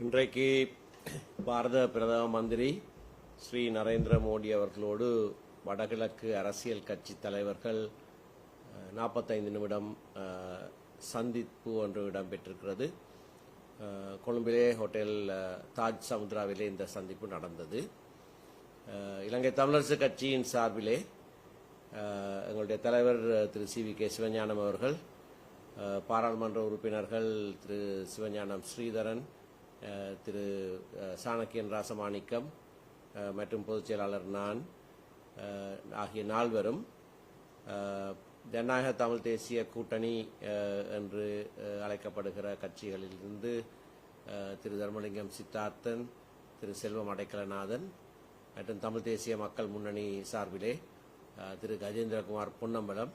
இன்றைக்கு பாரத பிரதம மந்திரி ஸ்ரீ நரேந்திர மோடி அவர்களோடு வடகிழக்கு அரசியல் கட்சி தலைவர்கள் 45 நிமிடம் சந்திப்பு ஒன்று இடம்பெற்றிருக்கிறது. கொழும்பிலே ஹோட்டல் தாஜ் சமுத்ராவிலே இந்த சந்திப்பு நடந்தது. இலங்கை தமிழரசு கட்சியின் சார்பிலே எங்களுடைய தலைவர் திரு சி.வி.கே. சிவஞானம் அவர்கள், பாராளுமன்ற உறுப்பினர்கள் திரு சிவஞானம் ஸ்ரீதரன், திரு சாணக்கியன் ராசமாணிக்கம் மற்றும் பொதுச் செயலாளர் நான் ஆகிய நால்வரும் ஜனநாயக தமிழ் தேசிய கூட்டணி என்று அழைக்கப்படுகிற கட்சிகளிலிருந்து திரு தர்மலிங்கம் சித்தார்த்தன், திரு செல்வம் அடைக்கலநாதன் மற்றும் தமிழ் தேசிய மக்கள் முன்னணி சார்பிலே திரு கஜேந்திரகுமார் பொன்னம்பலம்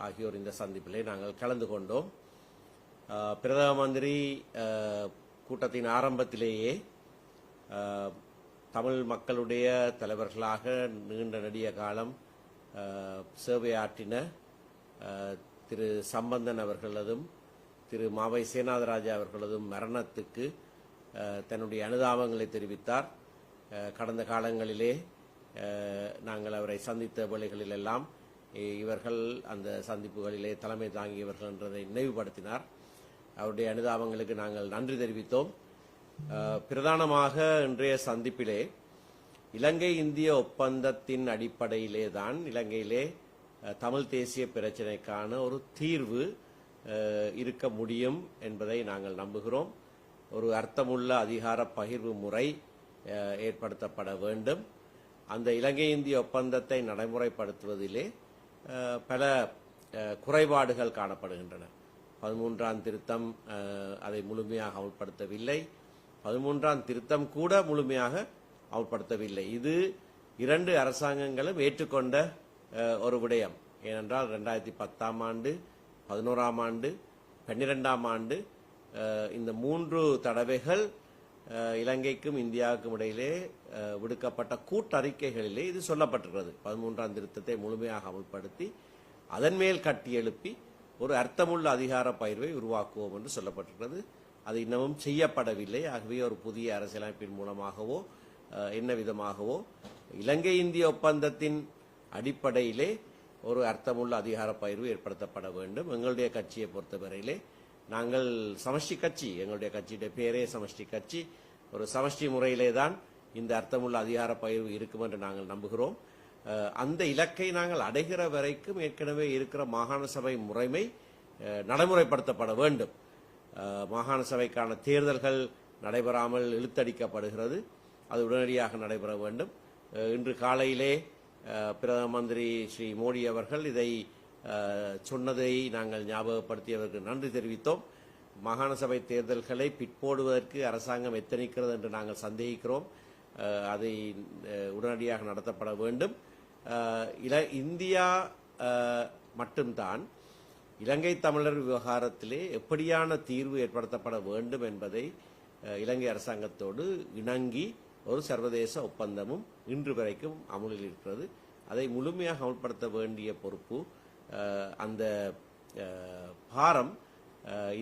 ஆகியோர் இந்த சந்திப்பிலே நாங்கள் கலந்து கொண்டோம். பிரதம மந்திரி கூட்டத்தின் ஆரம்பத்திலேயே தமிழ் மக்களுடைய தலைவர்களாக நீண்ட நெடிய காலம் சேவையாற்றின திரு சம்பந்தன் அவர்களதும் திரு மாவை சேனாதராஜா அவர்களதும் மரணத்துக்கு தன்னுடைய அனுதாபங்களை தெரிவித்தார். கடந்த காலங்களிலே நாங்கள் அவரை சந்தித்த வேளைகளிலெல்லாம் இவர்கள் அந்த சந்திப்புகளிலே தலைமை தாங்கியவர்கள் என்றதை நினைவுபடுத்தினார். அவருடைய அனுதாபங்களுக்கு நாங்கள் நன்றி தெரிவித்தோம். பிரதானமாக இன்றைய சந்திப்பிலே இலங்கை இந்திய ஒப்பந்தத்தின் அடிப்படையிலே தான் இலங்கையிலே தமிழ் தேசிய பிரச்சினைக்கான ஒரு தீர்வு இருக்க முடியும் என்பதை நாங்கள் நம்புகிறோம். ஒரு அர்த்தமுள்ள அதிகார பகிர்வு முறை ஏற்படுத்தப்பட வேண்டும். அந்த இலங்கை இந்திய ஒப்பந்தத்தை நடைமுறைப்படுத்துவதிலே பல குறைபாடுகள் காணப்படுகின்றன. 13ஆம் திருத்தம் அதை முழுமையாக அமல்படுத்தவில்லை. 13ஆம் திருத்தம் கூட முழுமையாக அமல்படுத்தவில்லை. இது இரண்டு அரசாங்கங்களும் ஏற்றுக்கொண்ட ஒரு விடயம். ஏனென்றால் 2010ஆம் ஆண்டு, 11ஆம் ஆண்டு, 12ஆம் ஆண்டு இந்த 3 தடவைகள் இலங்கைக்கும் இந்தியாவுக்கும் இடையிலே விடுக்கப்பட்ட கூட்டறிக்கைகளிலே இது சொல்லப்பட்டிருக்கிறது. 13ஆம் திருத்தத்தை முழுமையாக அமல்படுத்தி அதன் மேல் கட்டியெழுப்பி ஒரு அர்த்தமுள்ள அதிகார பகிர்வை உருவாக்குவோம் என்று சொல்லப்பட்டிருக்கிறது. அது இன்னமும் செய்யப்படவில்லை. ஆகவே ஒரு புதிய அரசியலமைப்பின் மூலமாகவோ என்ன விதமாகவோ இலங்கை இந்திய ஒப்பந்தத்தின் அடிப்படையிலே ஒரு அர்த்தமுள்ள அதிகார பகிர்வு ஏற்படுத்தப்பட வேண்டும். எங்களுடைய கட்சியை பொறுத்தவரையிலே நாங்கள் சமஷ்டி கட்சி, எங்களுடைய கட்சியுடைய பேரே சமஷ்டி கட்சி. ஒரு சமஷ்டி முறையிலே தான் இந்த அர்த்தமுள்ள அதிகார பகிர்வு இருக்கும் என்று நாங்கள் நம்புகிறோம். அந்த இலக்கை நாங்கள் அடைகிற வரைக்கும் ஏற்கனவே இருக்கிற மாகாண சபை முறைமை நடைமுறைப்படுத்தப்பட வேண்டும். மாகாண சபைக்கான தேர்தல்கள் நடைபெறாமல் இழுத்தடிக்கப்படுகிறது. அது உடனடியாக நடைபெற வேண்டும். இன்று காலையிலே பிரதம மந்திரி ஸ்ரீ மோடி அவர்கள் இதை சொன்னதை நாங்கள் ஞாபகப்படுத்தியவருக்கு நன்றி தெரிவித்தோம். மாகாண சபை தேர்தல்களை பிற்போடுவதற்கு அரசாங்கம் எத்தனிக்கிறது என்று நாங்கள் சந்தேகிக்கிறோம். அதை உடனடியாக நடத்தப்பட வேண்டும். இந்தியா மட்டும்தான் இலங்கை தமிழர் விவகாரத்திலே எப்படியான தீர்வு ஏற்படுத்தப்பட வேண்டும் என்பதை இலங்கை அரசாங்கத்தோடு இணங்கி ஒரு சர்வதேச ஒப்பந்தமும் இன்று வரைக்கும் அமுலில் இருக்கிறது. அதை முழுமையாக அமல்படுத்த வேண்டிய பொறுப்பு, அந்த பாரம்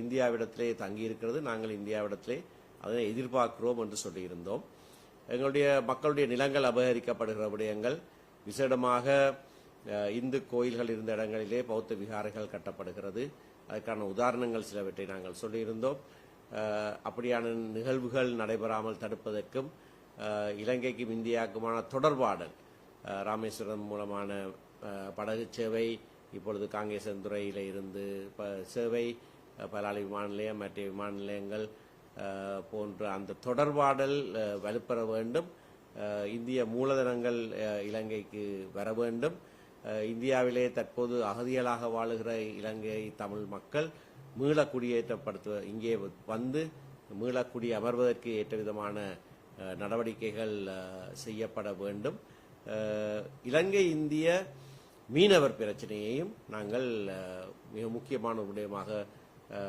இந்தியாவிடத்திலே தங்கியிருக்கிறது. நாங்கள் இந்தியாவிடத்திலே அதனை எதிர்பார்க்கிறோம் என்று சொல்லியிருந்தோம். எங்களுடைய மக்களுடைய நிலங்கள் அபகரிக்கப்படுகிற விடயங்கள், விசேடமாக இந்து கோயில்கள் இருந்த இடங்களிலே பௌத்த விகாரைகள் கட்டப்படுகிறது. அதற்கான உதாரணங்கள் சிலவற்றை நாங்கள் சொல்லியிருந்தோம். அப்படியான நிகழ்வுகள் நடைபெறாமல் தடுப்பதற்கும் இலங்கைக்கும் இந்தியாவுக்குமான தொடர்பாடல், ராமேஸ்வரம் மூலமான படகு சேவை, இப்பொழுது காங்கேசன்துறையில் இருந்து சேவை, பலாலி விமான நிலையம், மற்ற விமான நிலையங்கள் போன்ற அந்த தொடர்பாடல் வலுப்பெற வேண்டும். இந்திய மூலதனங்கள் இலங்கைக்கு வர வேண்டும். இந்தியாவிலே தற்போது அகதிகளாக வாழுகிற இலங்கை தமிழ் மக்கள் மீள குடியேற்றப்படுத்த இங்கே வந்து மீள குடி அமர்வதற்கு ஏற்ற விதமான நடவடிக்கைகள் செய்யப்பட வேண்டும். இலங்கை இந்திய மீனவர் பிரச்சனையையும் நாங்கள் மிக முக்கியமான விடயமாக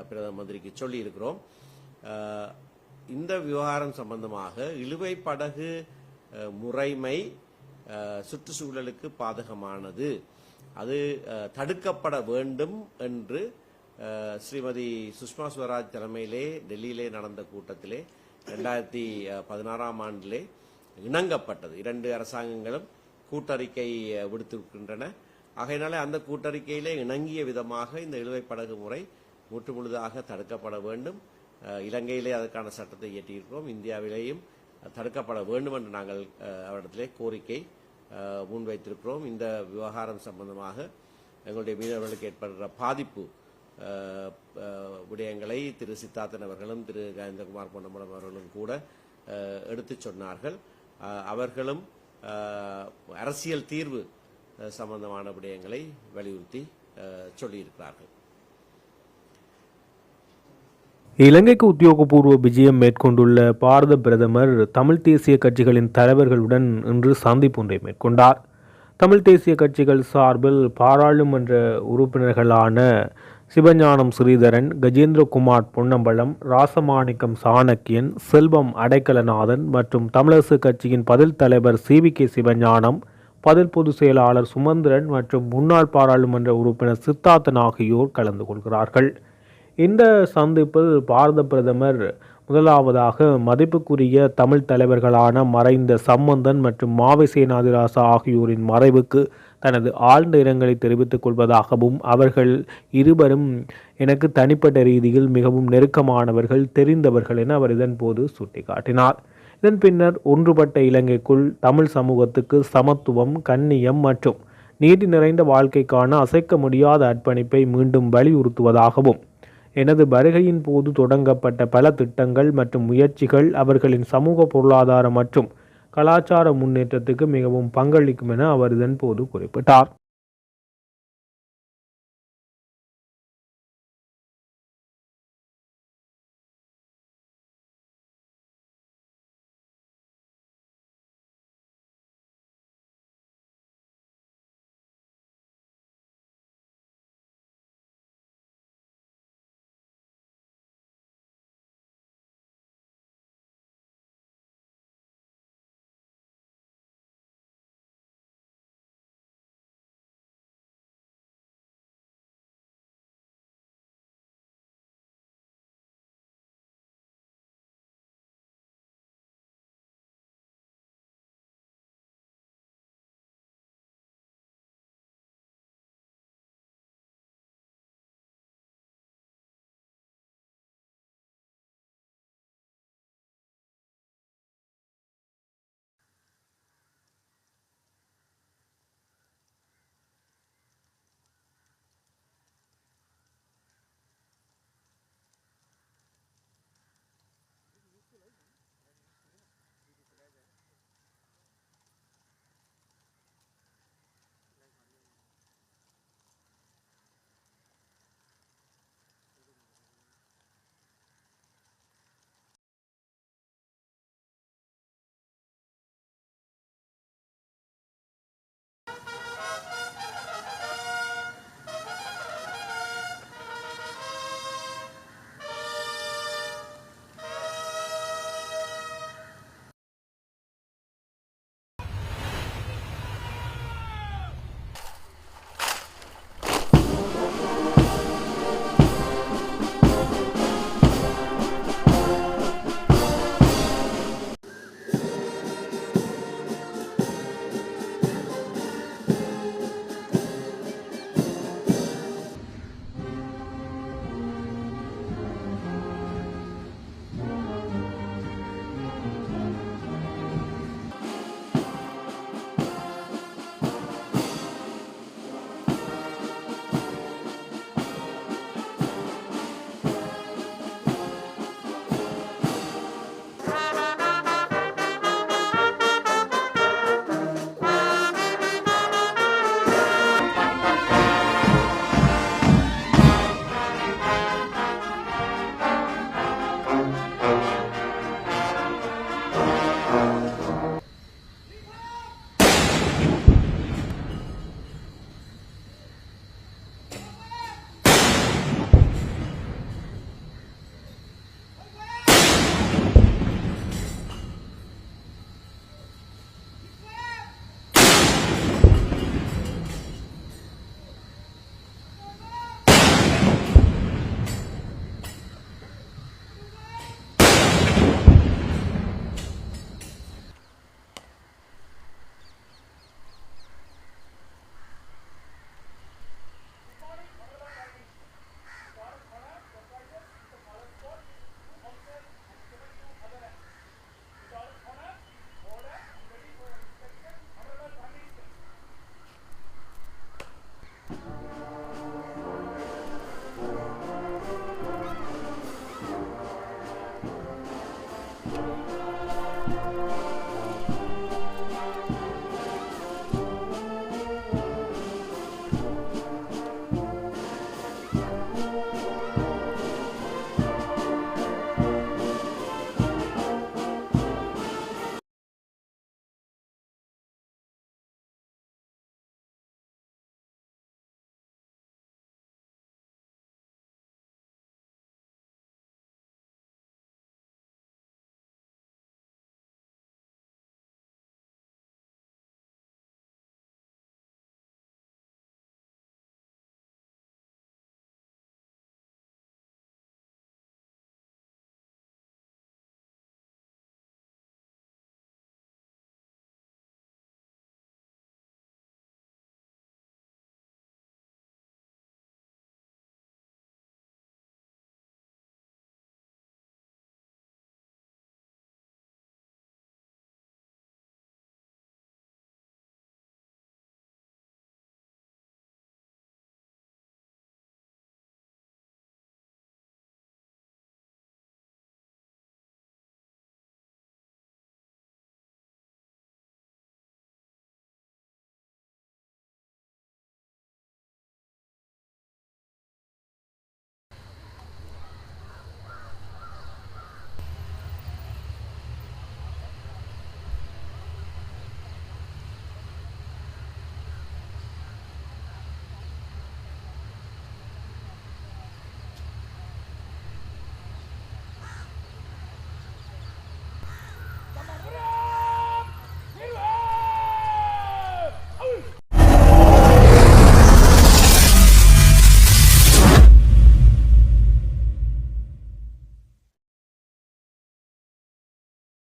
பிரதம மந்திரிக்கு சொல்லியிருக்கிறோம். இந்த விவகாரம் சம்பந்தமாக இழுவை படகு முறைமை சுற்றுச்சூழலுக்கு பாதகமானது, அது தடுக்கப்பட வேண்டும் என்று ஸ்ரீமதி சுஷ்மா ஸ்வராஜ் தலைமையிலே டெல்லியிலே நடந்த கூட்டத்திலே 2016 ஆண்டிலே இணங்கப்பட்டது. 2 அரசாங்கங்களும் கூட்டறிக்கை விடுத்திருக்கின்றன. ஆகையினாலே அந்த கூட்டறிக்கையிலே இணங்கிய விதமாக இந்த இழுவை படகு முறை முற்றுமுழுதாக தடுக்கப்பட வேண்டும். இலங்கையிலே அதற்கான சட்டத்தை இயற்றியிருக்கிறோம். இந்தியாவிலேயும் தடுக்கப்பட வேண்டும் என்று நாங்கள் அவரிடத்திலே கோரிக்கை முன்வைத்திருக்கிறோம். இந்த விவகாரம் சம்பந்தமாக எங்களுடைய மீனவர்களுக்கு ஏற்படுகிற பாதிப்பு விடயங்களை திரு சித்தார்த்தன் அவர்களும் திரு கஜேந்திரகுமார் பொன்னம்பலம் அவர்களும் கூட எடுத்துச் சொன்னார்கள். அவர்களும் அரசியல் தீர்வு சம்பந்தமான விடயங்களை வலியுறுத்தி சொல்லியிருக்கிறார்கள். இலங்கைக்கு உத்தியோகபூர்வ விஜயம் மேற்கொண்டுள்ள பாரத பிரதமர் தமிழ் தேசிய கட்சிகளின் தலைவர்களுடன் இன்று சந்திப்பு ஒன்றை மேற்கொண்டார். தமிழ் தேசிய கட்சிகள் சார்பில் பாராளுமன்ற உறுப்பினர்களான சிவஞானம் ஸ்ரீதரன், கஜேந்திரகுமார் பொன்னம்பலம், ராசமாணிக்கம் சாணக்கியன், செல்வம் அடைக்கலநாதன் மற்றும் தமிழரசு கட்சியின் பதில் தலைவர் CVK சிவஞானம், பதில் பொதுச் செயலாளர் சுமந்திரன் மற்றும் முன்னாள் பாராளுமன்ற உறுப்பினர் சித்தார்த்தன் ஆகியோர் கலந்து கொள்கிறார்கள். இந்த சந்திப்பில் பாரத பிரதமர் முதலாவதாக மதிப்புக்குரிய தமிழ் தலைவர்களான மறைந்த சம்பந்தன் மற்றும் மாவை சேனாதிராசா ஆகியோரின் மறைவுக்கு தனது ஆழ்ந்த இரங்கலை தெரிவித்துக் கொள்வதாகவும், அவர்கள் இருவரும் எனக்கு தனிப்பட்ட ரீதியில் மிகவும் நெருக்கமானவர்கள், தெரிந்தவர்கள் என அவர் இதன்போது சுட்டிக்காட்டினார். இதன் பின்னர் ஒன்றுபட்ட இலங்கைக்குள் தமிழ் சமூகத்துக்கு சமத்துவம், கண்ணியம் மற்றும் நீதி நிறைந்த வாழ்க்கைக்கான அசைக்க முடியாத அர்ப்பணிப்பை மீண்டும் வலியுறுத்துவதாகவும், எனது வருகையின் போது தொடங்கப்பட்ட பல திட்டங்கள் மற்றும் முயற்சிகள் அவர்களின் சமூக, பொருளாதார மற்றும் கலாச்சார முன்னேற்றத்துக்கு மிகவும் பங்களிக்கும் என அவர் இதன்போது குறிப்பிட்டார்.